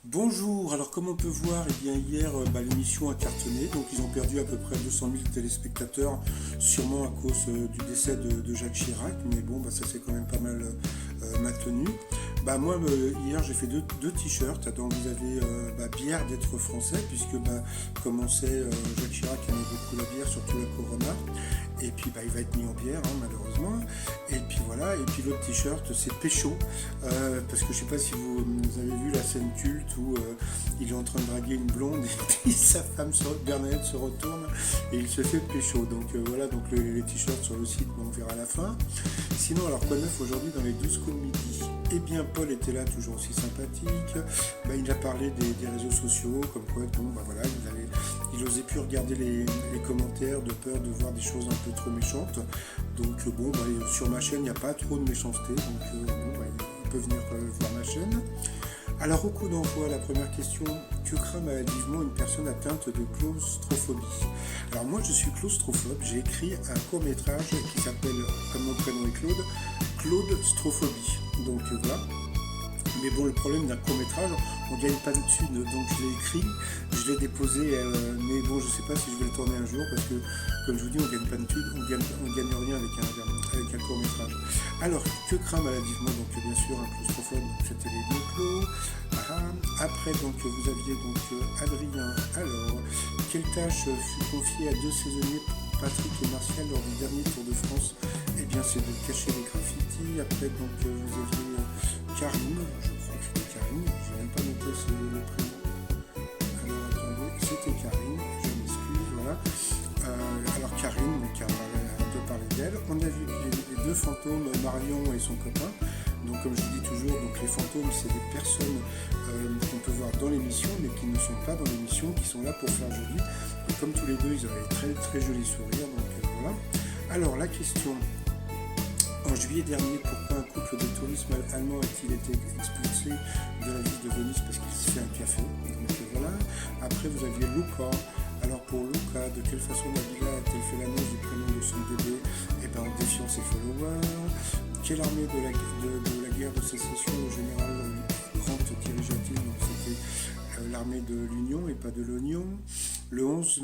Bonjour, alors comme on peut voir, eh bien hier l'émission a cartonné, donc ils ont perdu à peu près 200 000 téléspectateurs, sûrement à cause du décès de Jacques Chirac, mais bon ça s'est quand même pas mal maintenu. Moi hier j'ai fait deux t-shirts, donc vous avez bière d'être français, puisque comme on sait Jacques Chirac aimait beaucoup la bière, surtout la Corona, et puis il va être mis en bière malheureusement, et puis voilà, et puis l'autre t-shirt c'est Pécho, parce que je sais pas si vous avez vu la scène culte où il est en train de draguer une blonde et puis sa femme Bernadette se retourne et il se fait pécho. Donc voilà, donc les t-shirts sur le site, on verra à la fin. Sinon, alors quoi de neuf aujourd'hui dans les 12 coups de midi? Eh bien, Paul était là, toujours aussi sympathique. Il a parlé des réseaux sociaux, comme quoi, voilà, il osait plus regarder les commentaires de peur de voir des choses un peu trop méchantes. Donc sur ma chaîne, il n'y a pas trop de méchanceté, donc il peut venir voir ma chaîne. Alors au coup d'envoi, la première question, que craint maladivement une personne atteinte de claustrophobie? Alors moi je suis claustrophobe, j'ai écrit un court métrage qui s'appelle, comme mon prénom est Claude Strophobie. Donc voilà. Mais bon, le problème d'un court métrage, on gagne pas de thunes, donc je l'ai écrit, je l'ai déposé, mais bon, je sais pas si je vais le tourner un jour, parce que, comme je vous dis, on gagne pas de thunes, on gagne rien avec un court métrage. Alors, que craint maladivement? Donc bien sûr, un claustrophobe, c'était les deux clos. Après, donc vous aviez donc Adrien. Alors, quelle tâche fut confiée à deux saisonniers, Patrick et Martial, lors du dernier Tour de France? Eh bien, c'est de cacher les graffitis. Après, donc vous aviez Karine, je crois que c'était Karine, je n'ai même pas noté le prénom. Alors attendez, c'était Karine, je m'excuse, voilà. Alors Karine, donc on a un peu parlé d'elle. On a vu les deux fantômes, Marion et son copain. Donc comme je dis toujours, donc les fantômes c'est des personnes qu'on peut voir dans l'émission, mais qui ne sont pas dans l'émission, qui sont là pour faire joli. Et comme tous les deux, ils avaient très très jolis sourires, donc voilà. Alors la question. En juillet dernier, pourquoi un couple de tourisme allemand a-t-il été expulsé de la ville de Venise parce qu'il se fait un café? Donc voilà. Après, vous aviez Luca. Alors pour Luca, de quelle façon Nabila a-t-elle fait l'annonce du prénom de son bébé? En défiant ses followers. Quelle armée de la guerre de sécession le général Grant dirigea-t-il? Donc c'était l'armée de l'Union et pas de l'Oignon. Le 11